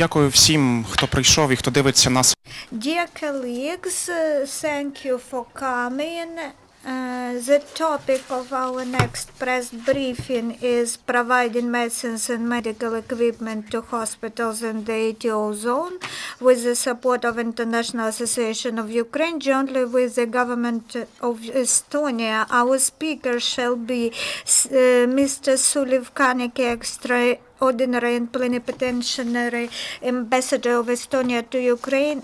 Дякую всім, хто прийшов і хто дивиться нас. Dear colleagues, thank you for coming. The topic of our next press briefing is providing medicines and medical equipment to hospitals in the ATO zone with the support of International Association of Ukraine, jointly with the government of Estonia. Our speaker shall be Mr. Sulev, Kannike, Extraordinary and Plenipotentiary Ambassador of Estonia to Ukraine,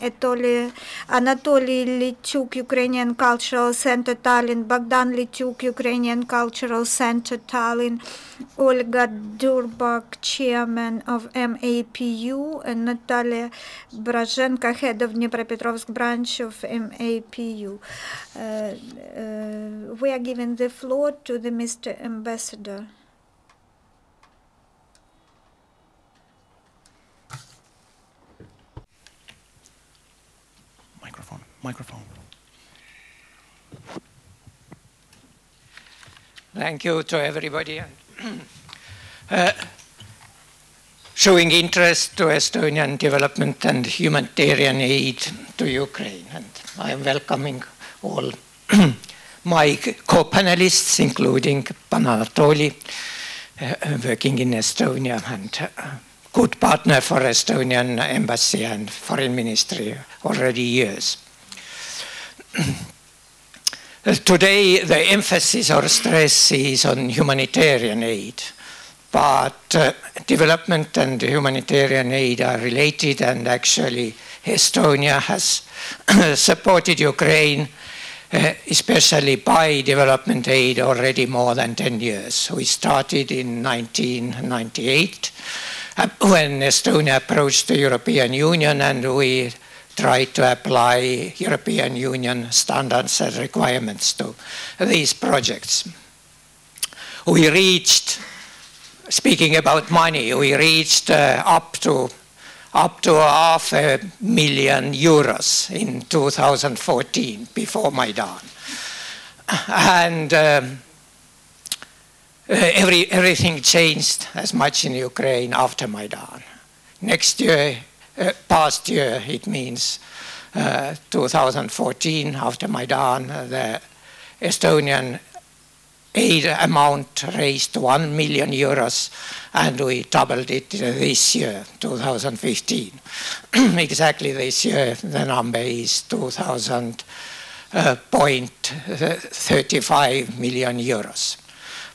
Anatoly, Liutiuk, Ukrainian Cultural Center, Tallinn, Bogdan, Liutiuk, Ukrainian Cultural Center, Tallinn, Olga, Durbak, Chairman of MAPU, and Natalia, Brazhenko, Head of Dnepropetrovsk branch of MAPU. We are giving the floor to the Mr. Ambassador. Microphone. Thank you to everybody. Showing interest to Estonian development and humanitarian aid to Ukraine. And I am welcoming all my co-panelists, including Anatoly, working in Estonia and good partner for Estonian embassy and foreign ministry already years. Today, the emphasis or stress is on humanitarian aid, but development and humanitarian aid are related, and actually Estonia has supported Ukraine, especially by development aid, already more than 10 years. We started in 1998 when Estonia approached the European Union, and we tried to apply European Union standards and requirements to these projects. We reached, speaking about money, we reached up to €500,000 in 2014, before Maidan. And everything changed as much in Ukraine after Maidan. Next year, past year, it means 2014, after Maidan, the Estonian aid amount raised €1 million, and we doubled it this year, 2015. Exactly this year, the number is €2,035 million.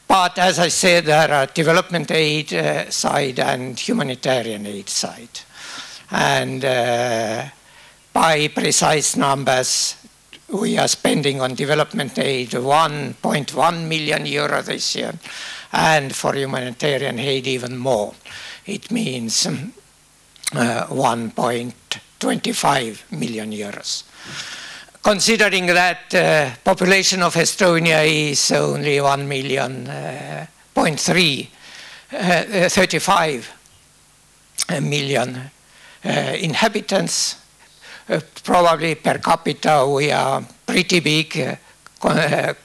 But as I said, there are development aid side and humanitarian aid side. And by precise numbers, we are spending on development aid €1.1 million this year, and for humanitarian aid even more. It means €1.25 million. Considering that the population of Estonia is only 1,035 million inhabitants, probably per capita we are pretty big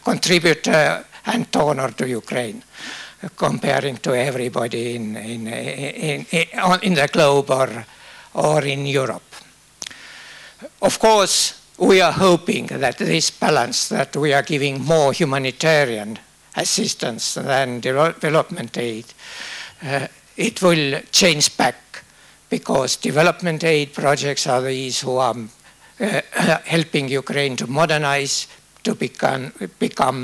contributor and donor to Ukraine, comparing to everybody in the globe or in Europe. Of course, we are hoping that this balance, that we are giving more humanitarian assistance than development aid, it will change back, because development aid projects are these who are helping Ukraine to modernize, to become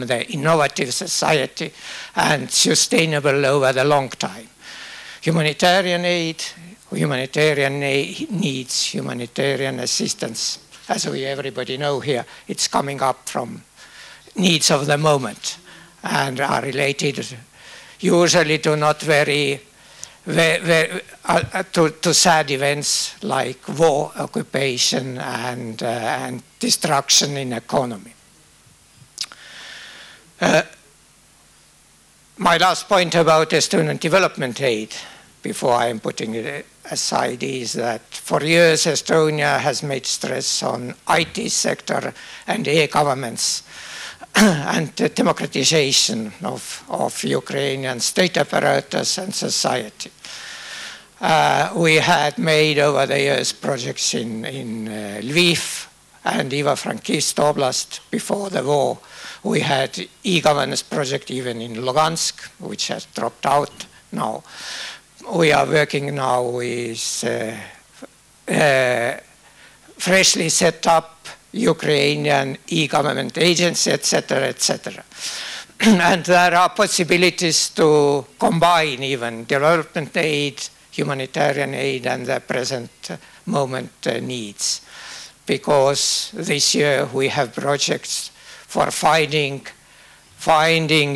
the innovative society and sustainable over the long time. Humanitarian aid needs humanitarian assistance. As we everybody know here, it's coming up from needs of the moment and are related usually to not very to sad events like war, occupation, and destruction in economy. My last point about Estonian development aid, before I am putting it aside, is that for years Estonia has made stress on IT sector and e-governments and the democratization of Ukrainian state apparatus and society. We had made over the years projects in Lviv and Ivano-Frankivsk Oblast before the war. We had e-governance project even in Lugansk, which has dropped out now. We are working now with freshly set up Ukrainian e-government agency, etc., etc. And there are possibilities to combine even development aid, humanitarian aid, and the present moment needs. Because this year we have projects for finding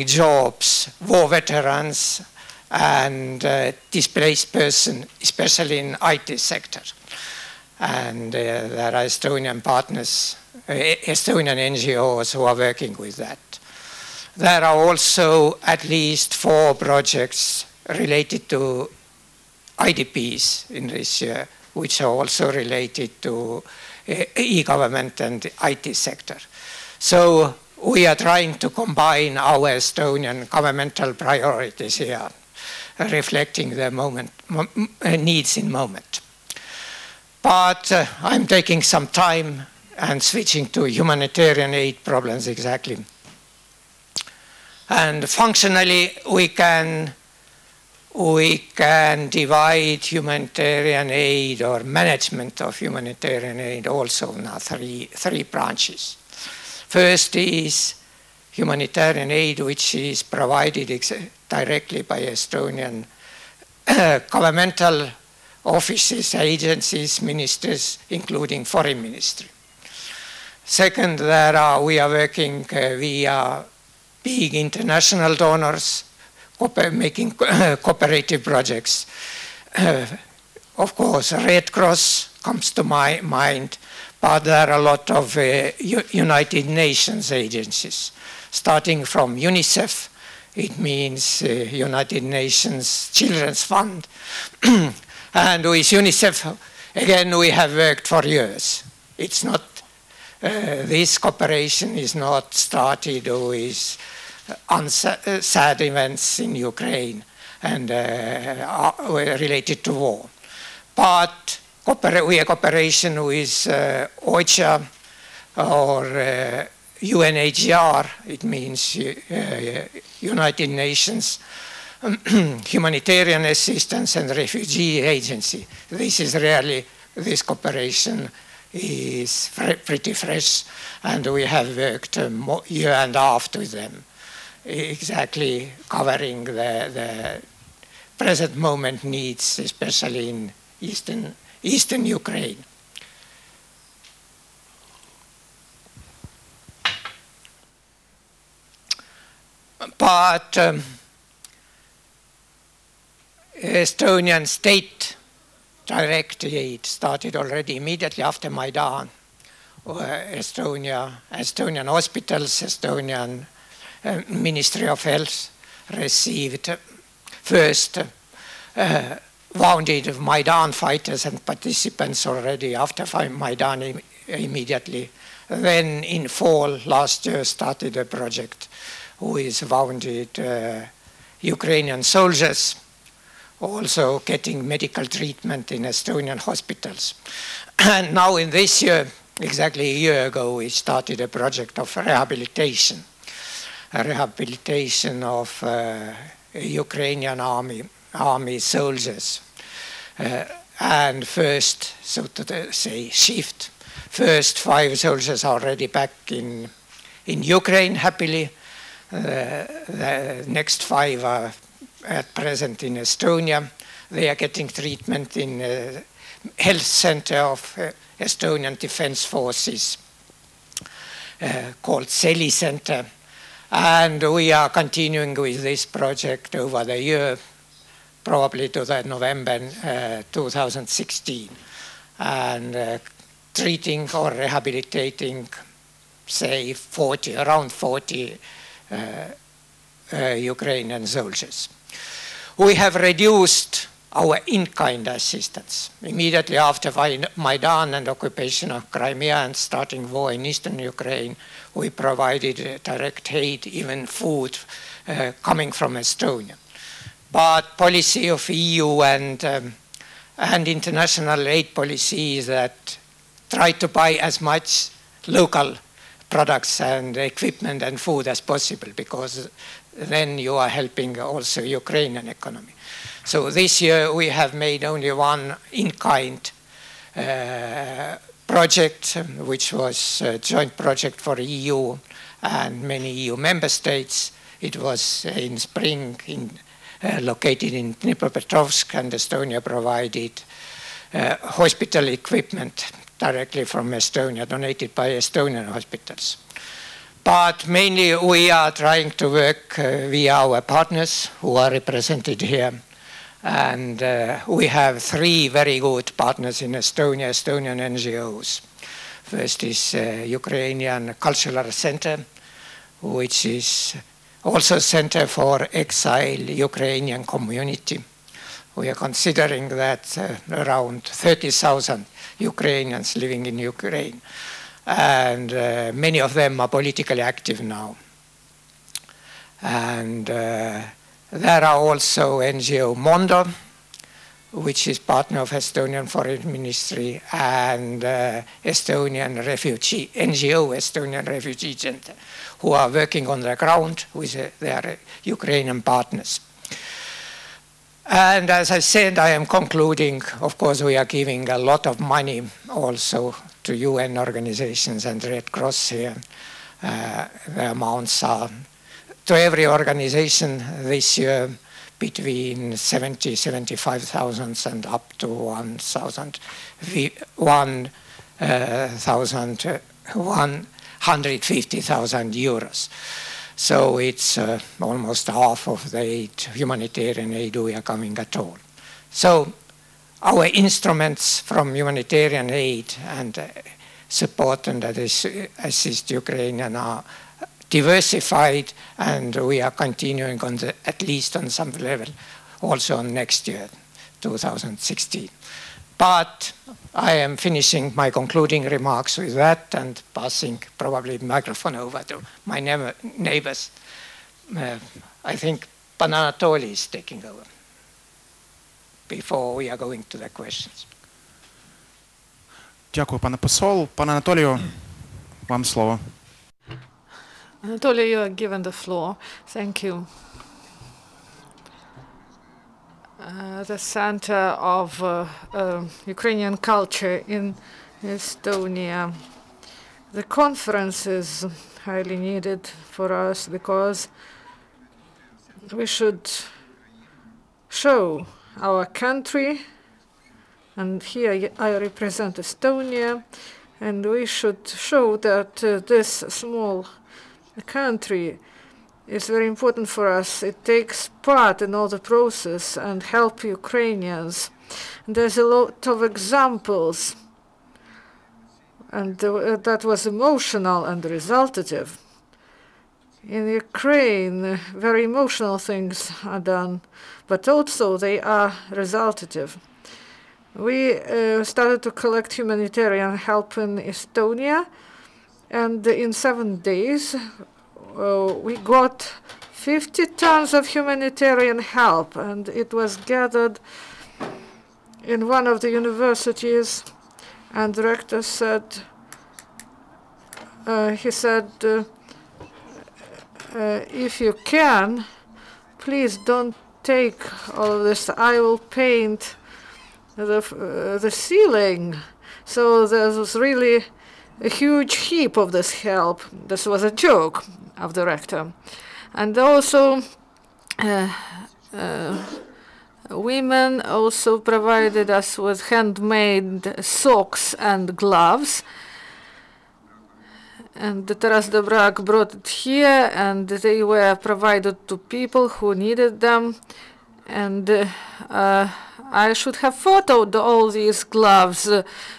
jobs, war veterans, and displaced persons, especially in IT sector. And there are Estonian partners, Estonian NGOs who are working with that. There are also at least 4 projects related to IDPs in this year, which are also related to e-government and IT sector. So we are trying to combine our Estonian governmental priorities here, reflecting the needs in moment. But I'm taking some time and switching to humanitarian aid problems exactly. And functionally, we can divide humanitarian aid or management of humanitarian aid also in three branches. First is humanitarian aid, which is provided directly by Estonian governmental offices, agencies, ministers, including foreign ministry. Second, we are working via big international donors, making cooperative projects. Of course, Red Cross comes to my mind, but there are a lot of United Nations agencies, starting from UNICEF. It means United Nations Children's Fund. And with UNICEF, again, we have worked for years. It's not, this cooperation is not started with sad events in Ukraine and related to war. But we have cooperation with OCHA or UNHCR, it means United Nations Humanitarian Assistance and Refugee Agency. This is really, this cooperation is pretty fresh, and we have worked a year and a half with them, exactly covering the present moment needs, especially in eastern Ukraine. But Estonian state direct aid started already immediately after Maidan. Estonian hospitals, Estonian Ministry of Health received first wounded Maidan fighters and participants already after Maidan immediately. Then in fall last year started a project with wounded Ukrainian soldiers, also getting medical treatment in Estonian hospitals. And now in this year, exactly a year ago, we started a project of rehabilitation of Ukrainian army soldiers. And first, so to say, shift. First 5 soldiers are already back in Ukraine, happily. The next 5 are at present in Estonia. They are getting treatment in a health center of Estonian Defense Forces called Seli Center. And we are continuing with this project over the year, probably to the November 2016, and treating or rehabilitating, say, around 40 Ukrainian soldiers. We have reduced our in-kind assistance. Immediately after Maidan and occupation of Crimea and starting war in eastern Ukraine, we provided direct aid, even food, coming from Estonia. But policy of EU and and international aid policies that try to buy as much local products and equipment and food as possible, because then you are helping also Ukrainian economy. So this year we have made only one in-kind project, which was a joint project for EU and many EU member states. It was in spring located in Dnepropetrovsk, and Estonia provided hospital equipment directly from Estonia, donated by Estonian hospitals. But mainly we are trying to work via our partners who are represented here. And we have 3 very good partners in Estonia, Estonian NGOs. First is Ukrainian Cultural Center, which is also a center for exile Ukrainian community. We are considering that around 30,000 Ukrainians living in Ukraine, and many of them are politically active now. And there are also NGO Mondo, which is partner of Estonian Foreign Ministry, and Estonian Refugee NGO, Estonian Refugee Center, who are working on the ground with their Ukrainian partners. And as I said, I am concluding, of course, we are giving a lot of money also to UN organizations and Red Cross here. The amounts are, to every organization this year, between 75,000 and up to 150,000 euros. So it's almost half of the aid, humanitarian aid we are coming at all. So our instruments from humanitarian aid and support and assist Ukrainian are diversified, and we are continuing on at least on some level also on next year, 2016. But I am finishing my concluding remarks with that and passing probably the microphone over to my neighbors. I think Anatoly is taking over before we are going to the questions. Дякую, пане посол. Пане Анатолію, вам слово. Anatoly, you are given the floor. Thank you. The center of Ukrainian culture in Estonia. The conference is highly needed for us because we should show our country, and here I represent Estonia, and we should show that this small country is very important for us. It takes part in all the process and help Ukrainians. And there's a lot of examples, and that was emotional and resultative. In Ukraine, very emotional things are done, but also they are resultative. We started to collect humanitarian help in Estonia, and in 7 days, we got 50 tons of humanitarian help, and it was gathered in one of the universities, and the rector said, if you can, please don't take all of this. I will paint the ceiling. So there was really a huge heap of this help. This was a joke of the rector. And also women also provided us with handmade socks and gloves. And Taras Durbak brought it here, and they were provided to people who needed them. And I should have photoed all these gloves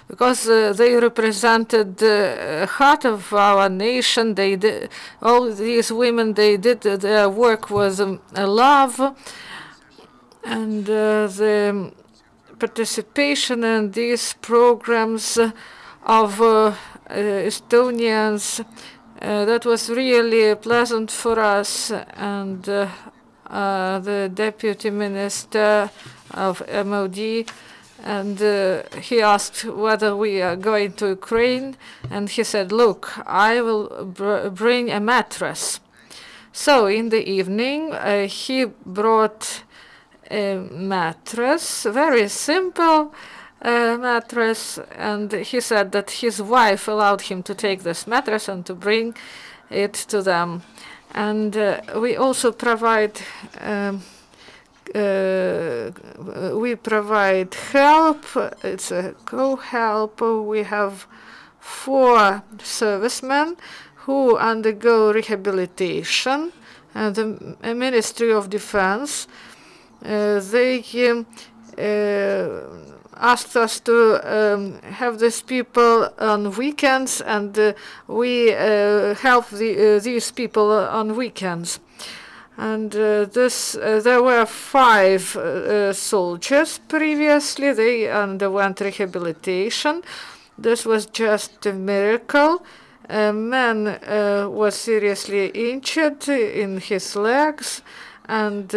because they represented the heart of our nation. They did, all these women, they did their work with love, and the participation in these programs of Estonians, that was really pleasant for us. And the deputy minister of MOD And he asked whether we are going to Ukraine, and he said, look, I will bring a mattress. So in the evening, he brought a mattress, very simple mattress, and he said that his wife allowed him to take this mattress and to bring it to them. And we also provide help. It's a co-help. We have 4 servicemen who undergo rehabilitation, and the Ministry of Defense, they asked us to have these people on weekends, and we help these people on weekends. And there were 5 soldiers previously. They underwent rehabilitation. This was just a miracle. A man was seriously injured in his legs, and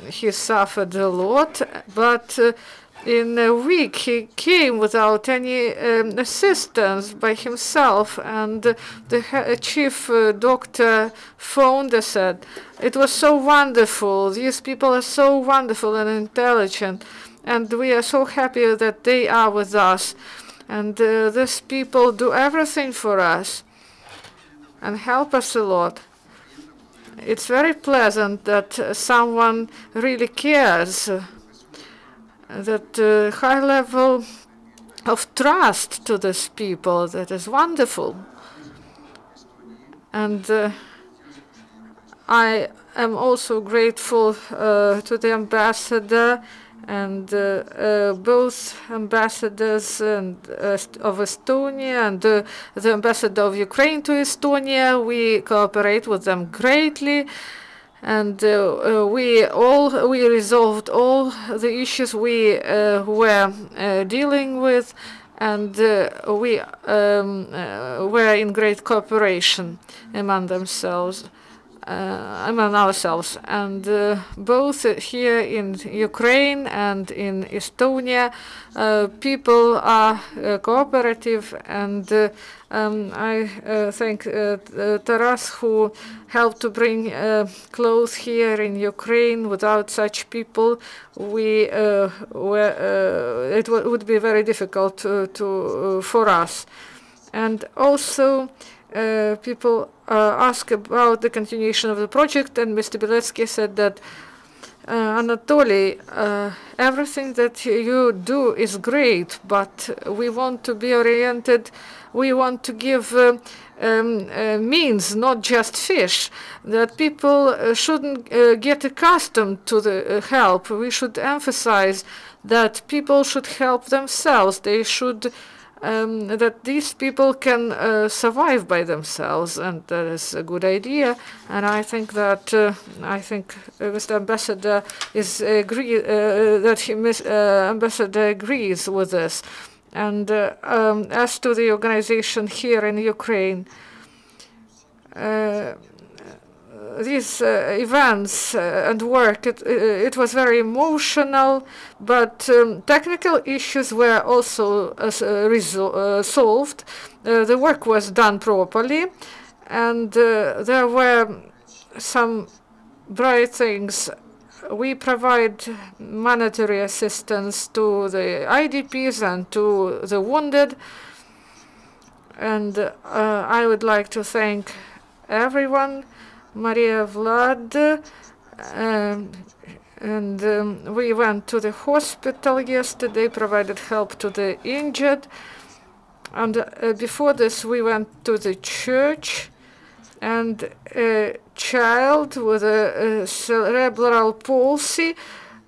he suffered a lot. But in a week, he came without any assistance by himself, and the chief doctor phoned and said, it was so wonderful. These people are so wonderful and intelligent, and we are so happy that they are with us. And these people do everything for us and help us a lot. It's very pleasant that someone really cares, that high level of trust to these people. That is wonderful. And I am also grateful to the ambassador and both ambassadors of Estonia and the ambassador of Ukraine to Estonia. We cooperate with them greatly, and we resolved all the issues we were dealing with, and we were in great cooperation among themselves. Among ourselves, and both here in Ukraine and in Estonia, people are cooperative, and I thank Taras, who helped to bring clothes here in Ukraine. Without such people, it would be very difficult for us. And also, people ask about the continuation of the project, and Mr. Beletsky said that Anatoly, everything that you do is great, but we want to be oriented, we want to give means, not just fish, that people shouldn't get accustomed to the help. We should emphasize that people should help themselves. They should that these people can survive by themselves, and that is a good idea. And I think that Mr. Ambassador Ambassador agrees with this. And as to the organization here in Ukraine, these events and work, it was very emotional, but technical issues were also solved. The work was done properly, and there were some bright things. We provide monetary assistance to the IDPs and to the wounded, and I would like to thank everyone. Maria, Vlad, and we went to the hospital yesterday, provided help to the injured. And before this, we went to the church, and a child with a cerebral palsy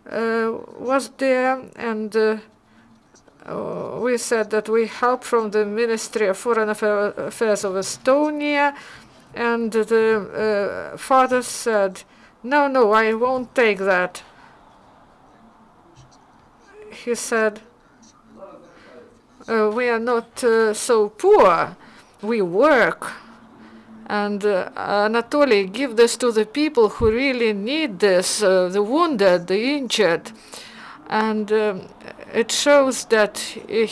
was there, and we said that we help from the Ministry of Foreign Affairs of Estonia. And the father said, no, I won't take that. He said, we are not so poor, we work. And Anatoly, give this to the people who really need this, the wounded, the injured. And it shows that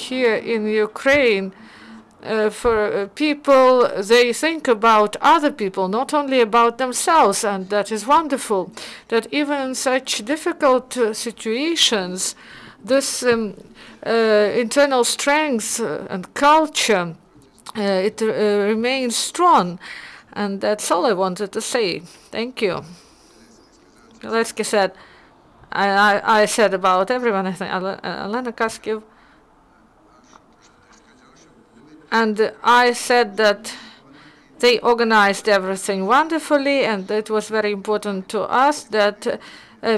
here in Ukraine, for people, they think about other people, not only about themselves, and that is wonderful. That even in such difficult situations, this internal strength and culture, it remains strong. And that's all I wanted to say. Thank you. Zelensky said, I said about everyone, I think, Elena Kaskev. And I said that they organized everything wonderfully, and it was very important to us that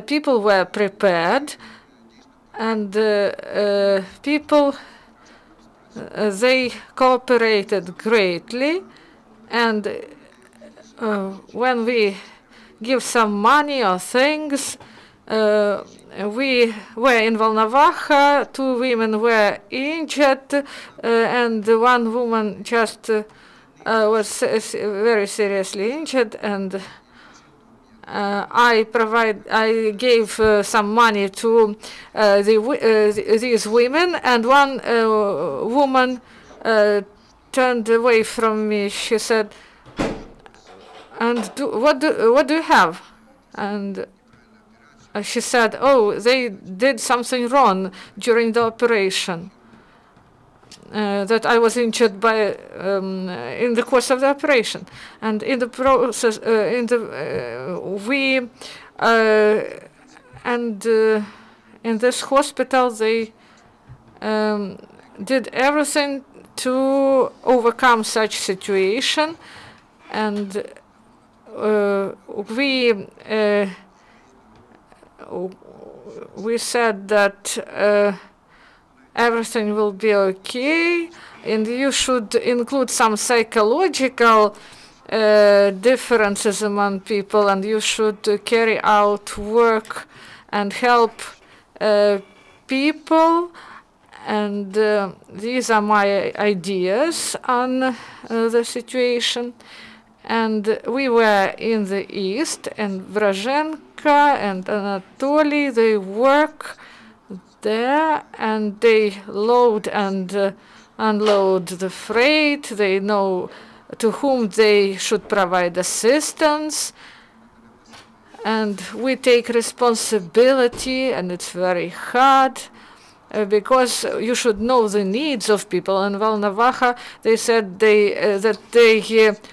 people were prepared, and people, they cooperated greatly. And when we give some money or things, we were in Volnovakha, 2 women were injured, and one woman just was very seriously injured, and I gave some money to these women, and one woman turned away from me. She said, "And what do you have?" And she said, "Oh, they did something wrong during the operation. That I was injured by in the course of the operation, and in the process, in this hospital they did everything to overcome such situation, and we said that everything will be okay, and you should include some psychological differences among people, and you should carry out work and help people." And these are my ideas on the situation. And we were in the east, and Brazhenko and Anatoly, they work there, and they load and unload the freight. They know to whom they should provide assistance. And we take responsibility, and it's very hard. Because you should know the needs of people. In Volnovakha, they said that they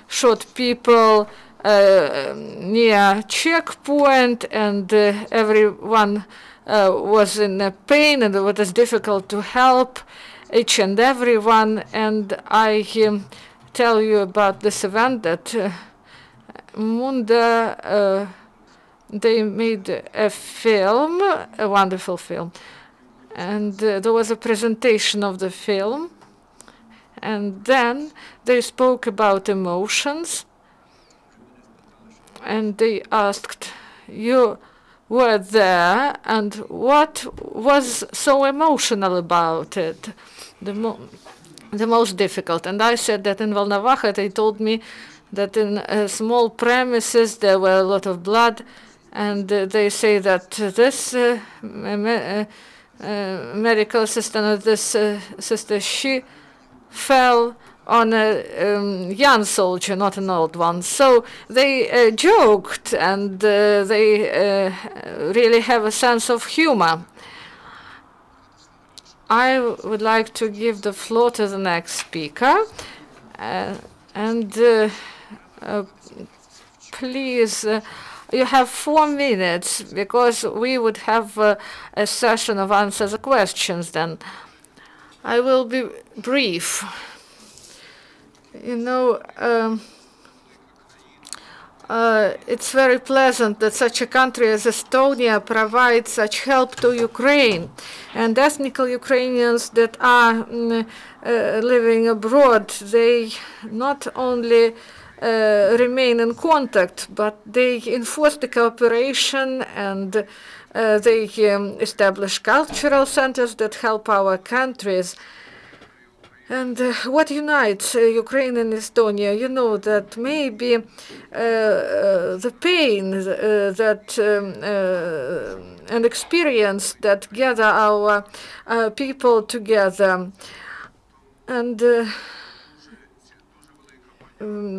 shot people near checkpoint, and everyone was in pain, and it was difficult to help each and everyone. And I tell you about this event that Munda, they made a film, a wonderful film. And there was a presentation of the film, and then they spoke about emotions, and they asked, "You were there, and what was so emotional about it, the most difficult?" And I said that in Volnovakha, they told me that in small premises there were a lot of blood, and they say that this medical assistant, this sister, she fell on a young soldier, not an old one. So they joked, and they really have a sense of humor. I would like to give the floor to the next speaker. Please, you have 4 minutes, because we would have a session of answer the questions then. I will be brief. You know, it's very pleasant that such a country as Estonia provides such help to Ukraine. And ethnic Ukrainians that are living abroad, they not only remain in contact, but they enforce the cooperation, and they establish cultural centers that help our countries. And what unites Ukraine and Estonia? You know that maybe the pain that and experience that gather our people together. And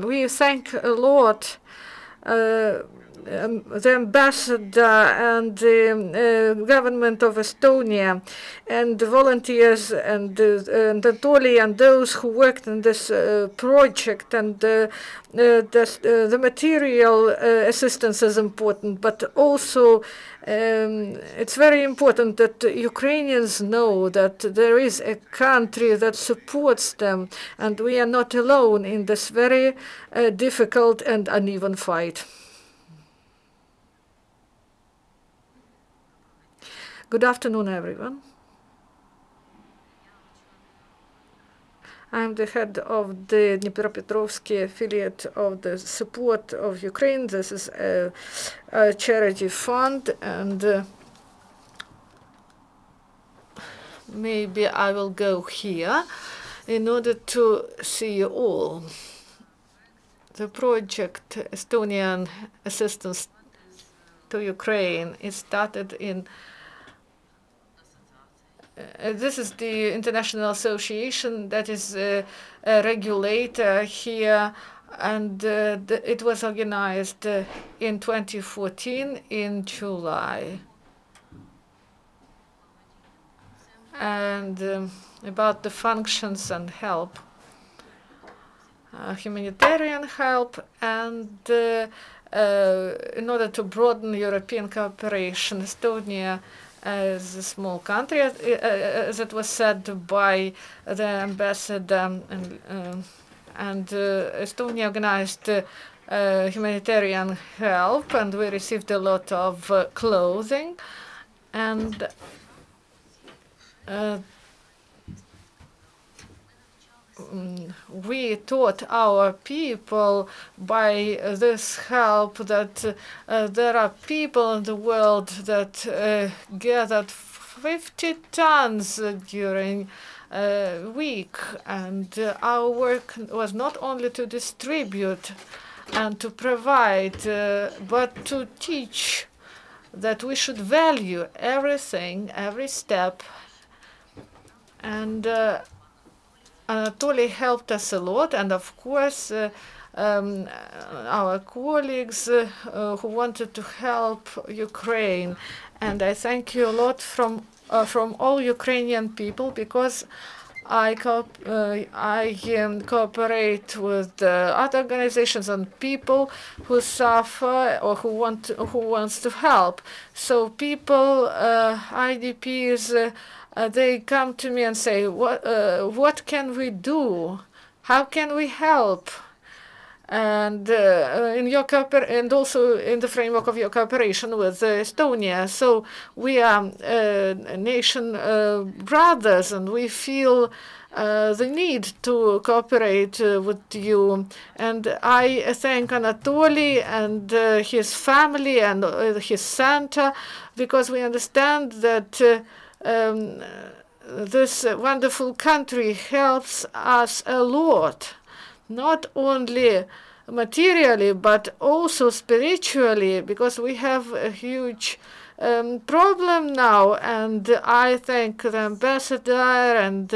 we thank a lot the ambassador and the government of Estonia and the volunteers and Anatoly and those who worked in this project, and the material assistance is important, but also it's very important that Ukrainians know that there is a country that supports them, and we are not alone in this very difficult and uneven fight. Good afternoon, everyone. I'm the head of the Dnepropetrovsk affiliate of the Support of Ukraine. This is a charity fund, and maybe I will go here in order to see you all. The project Estonian Assistance to Ukraine is started in this is the international association that is a regulator here, and it was organized in 2014 in July. And about the functions and help, humanitarian help, and in order to broaden European cooperation, Estonia as a small country, as it was said by the ambassador, and Estonia organized humanitarian help, and we received a lot of clothing, and we taught our people by this help that there are people in the world that gathered 50 tons during a week, and our work was not only to distribute and to provide, but to teach that we should value everything, every step. And Anatoly helped us a lot, and of course our colleagues who wanted to help Ukraine. And I thank you a lot from all Ukrainian people, because I cooperate with other organizations and people who suffer or who wants to help. So people, IDPs, they come to me and say, what can we do? How can we help? And in your and also in the framework of your cooperation with Estonia. So we are nation brothers, and we feel the need to cooperate with you. And I thank Anatoly and his family and his center, because we understand that this wonderful country helps us a lot, not only materially, but also spiritually, because we have a huge problem now. And I thank the ambassador and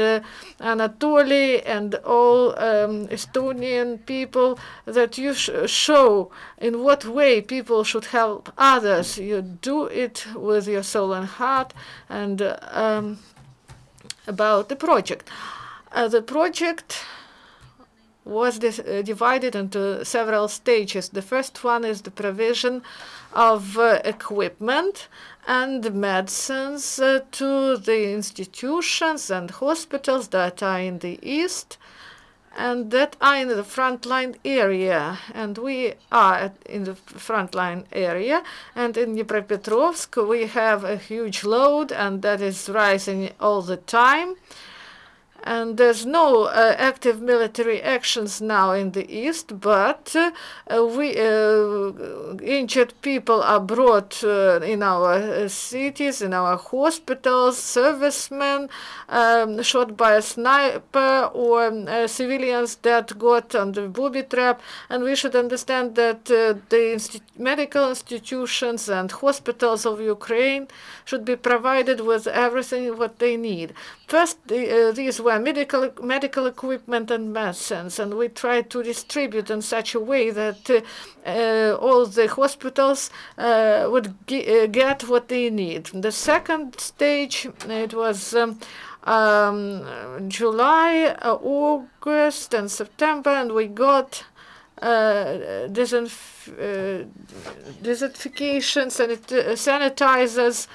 Anatoly and all Estonian people that you show in what way people should help others. You do it with your soul and heart. And about the project. The project was divided into several stages. The first one is the provision of equipment and medicines to the institutions and hospitals that are in the east and that are in the frontline area. And we are in the frontline area. And in Dnepropetrovsk, we have a huge load, and that is rising all the time. And there's no active military actions now in the east, but injured people are brought in our cities, in our hospitals, servicemen shot by a sniper, or civilians that got on the booby trap. And we should understand that the medical institutions and hospitals of Ukraine should be provided with everything what they need. First, these were medical equipment and medicines, and we tried to distribute in such a way that all the hospitals would get what they need. The second stage, it was July, August, and September, and we got disinfections and sanitizers.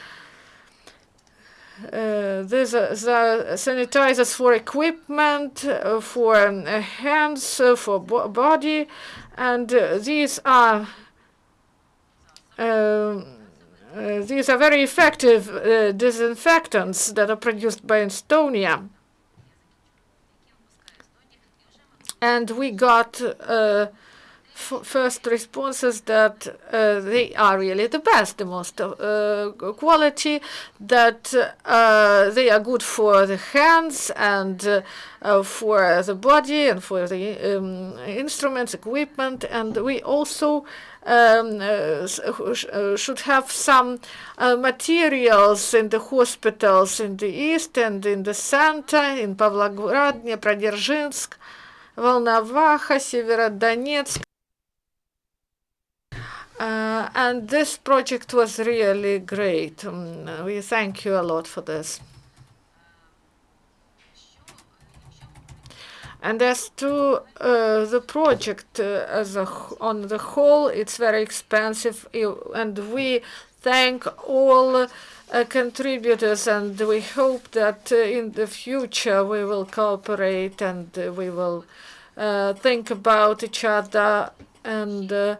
These are sanitizers for equipment, for hands, for body, and these are very effective disinfectants that are produced by Estonia. And we got first responses that they are really the best, the most quality, that they are good for the hands and for the body and for the instruments, equipment. And we also should have some materials in the hospitals in the east and in the center, in Pavlograd, Dnepropetrovsk, Volnovakha, Severodonetsk. And this project was really great. We thank you a lot for this. And as to the project on the whole, it's very expensive, and we thank all contributors, and we hope that in the future we will cooperate and we will think about each other, and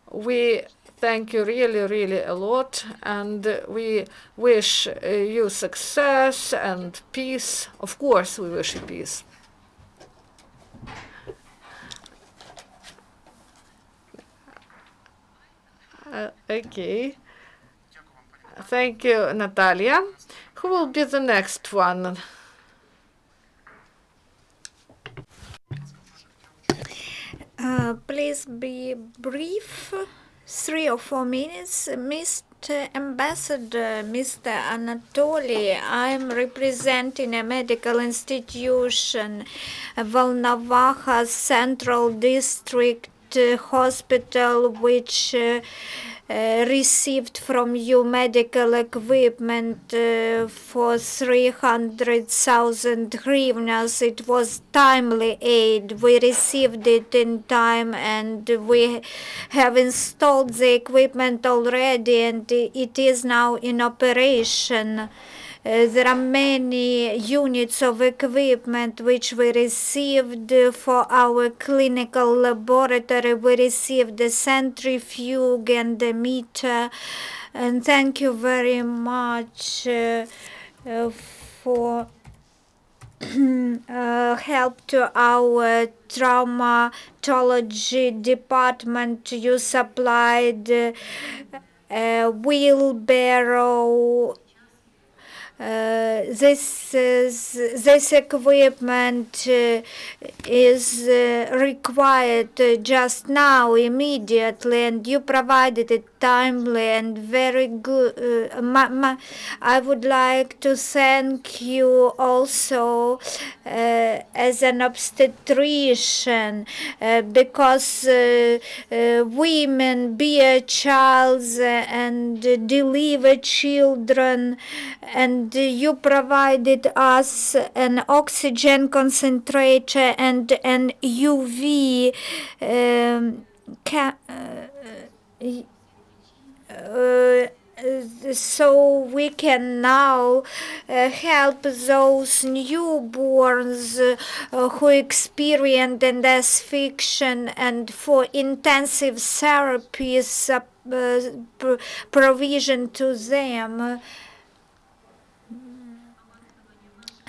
we thank you really, really a lot, and we wish you success and peace. Of course, we wish you peace. Okay. Thank you, Natalia. Who will be the next one? Please be brief, 3 or 4 minutes. Mr. Ambassador, Mr. Anatoly, I'm representing a medical institution, Volnovakha Central District Hospital, which received from you medical equipment for 300,000 hryvnias. It was timely aid. We received it in time, and we have installed the equipment already, and it is now in operation. There are many units of equipment which we received for our clinical laboratory. We received the centrifuge and the meter. And thank you very much for help to our traumatology department. You supplied a wheelbarrow. This equipment is required just now, immediately, and you provided it timely and very good. I would like to thank you also as an obstetrician, because women bear child and deliver children, and you provided us an oxygen concentrator and an UV so we can now help those newborns who experience an asphyxiation, and for intensive therapies provision to them.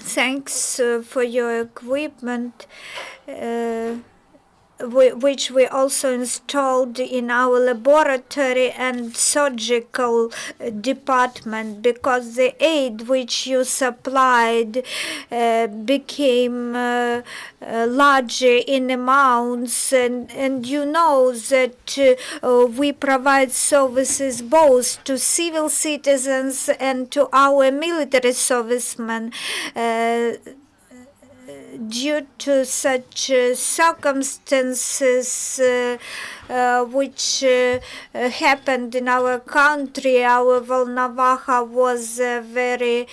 Thanks for your equipment, which we also installed in our laboratory and surgical department, because the aid which you supplied became larger in amounts, and you know that we provide services both to civil citizens and to our military servicemen. Due to such circumstances which happened in our country, our Volnovakha was a very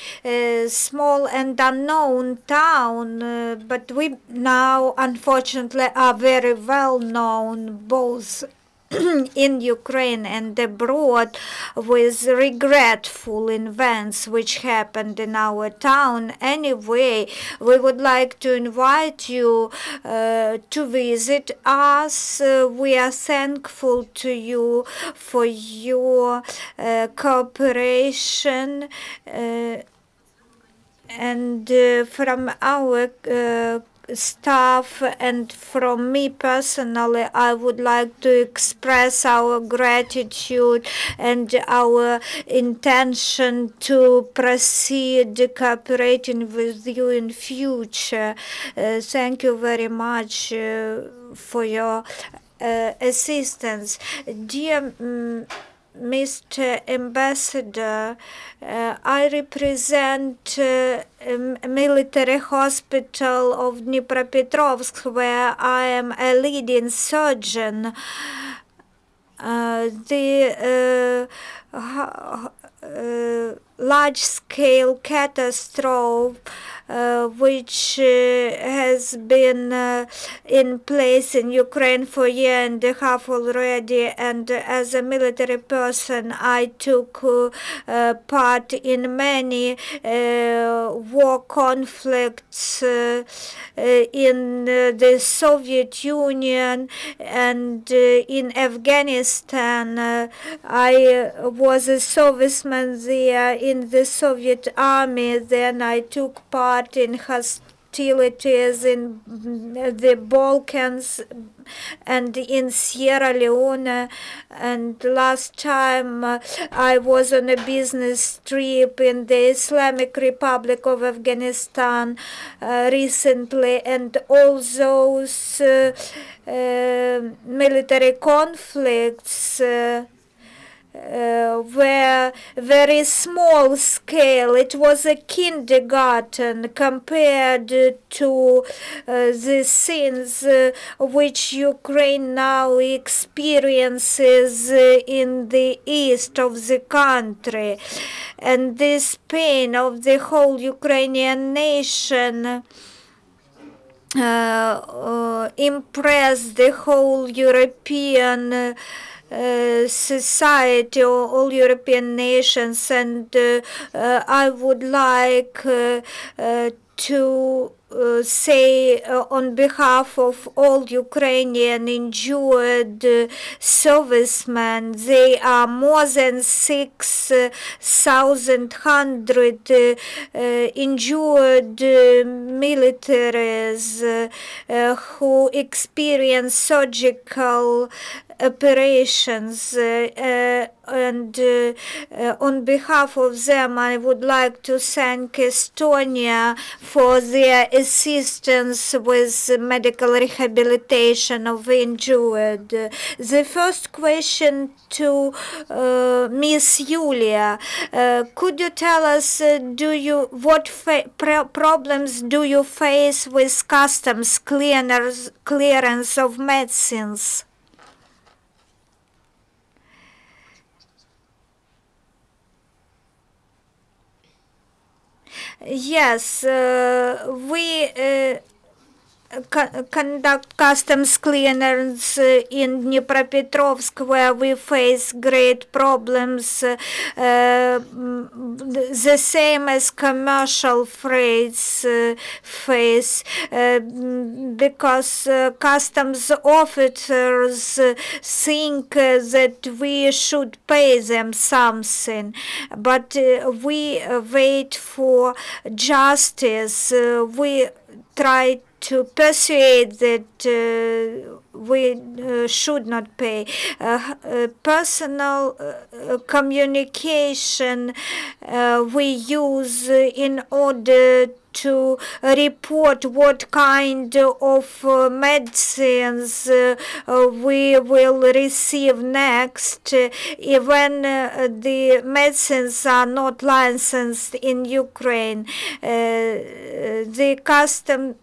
small and unknown town, but we now unfortunately are very well known both in Ukraine and abroad, with regretful events which happened in our town. Anyway, we would like to invite you to visit us. We are thankful to you for your cooperation, and from our staff and from me personally, I would like to express our gratitude and our intention to proceed cooperating with you in future. Thank you very much for your assistance. Dear Mr. Ambassador, I represent military hospital of Dnepropetrovsk, where I am a leading surgeon. The large-scale catastrophe which has been in place in Ukraine for a year and a half already, and as a military person I took part in many war conflicts in the Soviet Union and in Afghanistan. I was a serviceman there in the Soviet army. Then I took part in hostilities in the Balkans and in Sierra Leone, and last time I was on a business trip in the Islamic Republic of Afghanistan recently, and all those military conflicts were very small scale. It was a kindergarten compared to the scenes which Ukraine now experiences in the east of the country. And this pain of the whole Ukrainian nation impressed the whole European society, or all European nations, and I would like to say on behalf of all Ukrainian injured servicemen, they are more than 6,100 injured militaries who experience surgical operations, and on behalf of them I would like to thank Estonia for their assistance with medical rehabilitation of injured. The first question to Miss Yulia, could you tell us what problems do you face with customs clearance of medicines? Yes, we conduct customs clearance in Dnepropetrovsk, where we face great problems, the same as commercial freights face, because customs officers think that we should pay them something, but we wait for justice. We try to persuade that we should not pay. Personal communication we use in order to report what kind of medicines we will receive next, even the medicines are not licensed in Ukraine. The custom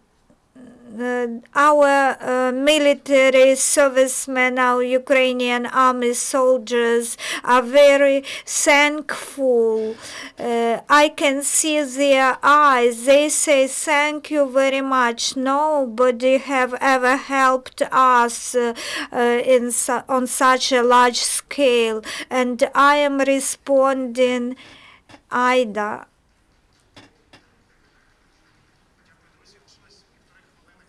our military servicemen, our Ukrainian army soldiers are very thankful. I can see their eyes. They say thank you very much. Nobody have ever helped us on such a large scale. And I am responding, Ida.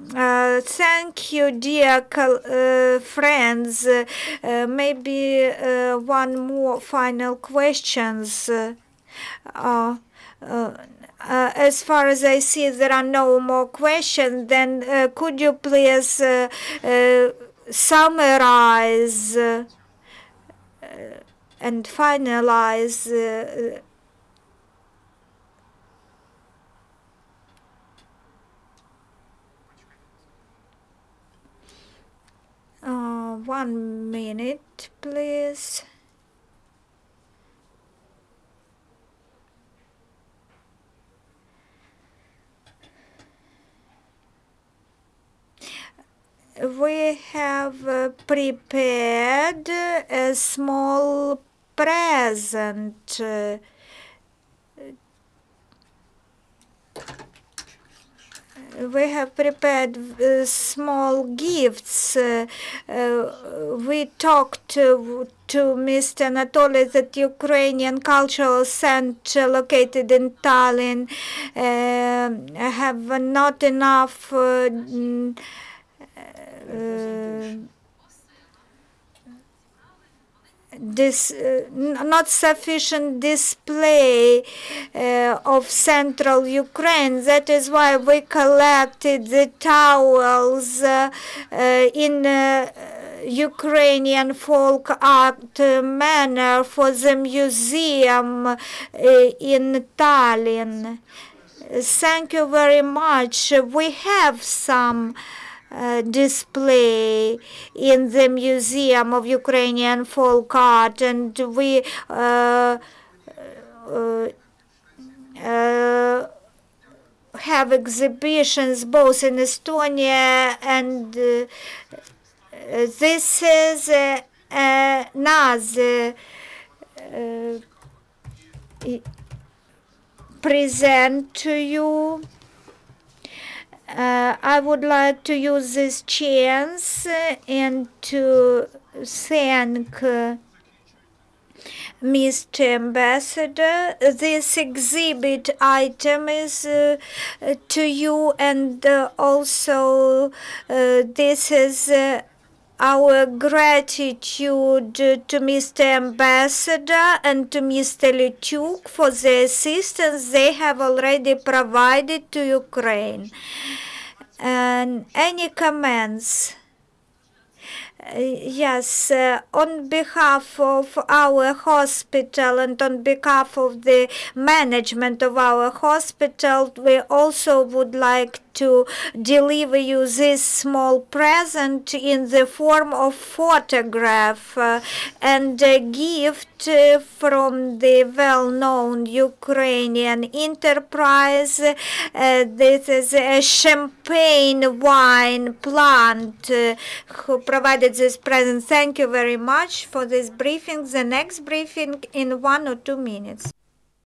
Thank you, dear friends. Maybe one more final questions. As far as I see, there are no more questions. Then could you please summarize and finalize one minute, please. We have prepared a small present. We have prepared small gifts. We talked to Mr. Anatoly that Ukrainian Cultural Center located in Tallinn have not enough not sufficient display of central Ukraine. That is why we collected the towels in Ukrainian folk art manner for the museum in Tallinn. Thank you very much. We have some display in the Museum of Ukrainian Folk Art, and we have exhibitions both in Estonia, and this is another present to you. I would like to use this chance and to thank Mr. Ambassador. This exhibit item is to you, and also this is our gratitude to Mr. Ambassador and to Mr. Liutiuk for the assistance they have already provided to Ukraine. And any comments? Yes, on behalf of our hospital and on behalf of the management of our hospital, we also would like to deliver you this small present in the form of photograph and a gift from the well-known Ukrainian enterprise. This is a champagne wine plant who provided this present. Thank you very much for this briefing. The next briefing in 1 or 2 minutes.